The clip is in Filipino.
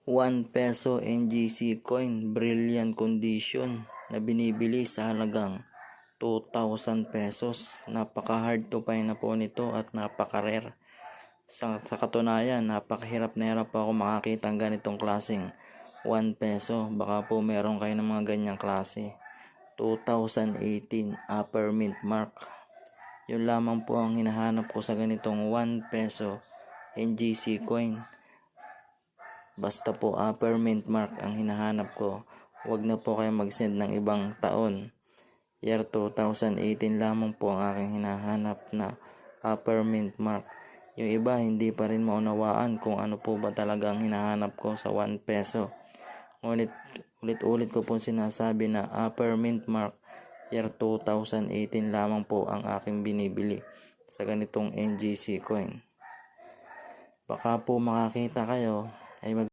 1 peso NGC coin, brilliant condition na binibili sa halagang 2,000 pesos. Napaka-hard to find na po nito at napaka-rare. Sa katunayan, napakahirap na hirap po ako makakita ng ganitong klaseng 1 peso. Baka po meron kayo ng mga ganyang klase. 2018 upper mint mark. Yun lamang po ang hinahanap ko sa ganitong 1 peso NGC coin. Basta po upper mint mark ang hinahanap ko. Huwag na po kayo mag-send ng ibang taon. Year 2018 lamang po ang aking hinahanap na upper mint mark. Yung iba hindi pa rin maunawaan kung ano po ba talaga ang hinahanap ko sa 1 peso. Ulit-ulit ko po sinasabi na upper mint mark year 2018 lamang po ang aking binibili sa ganitong NGC coin. Baka po makakita kayo ay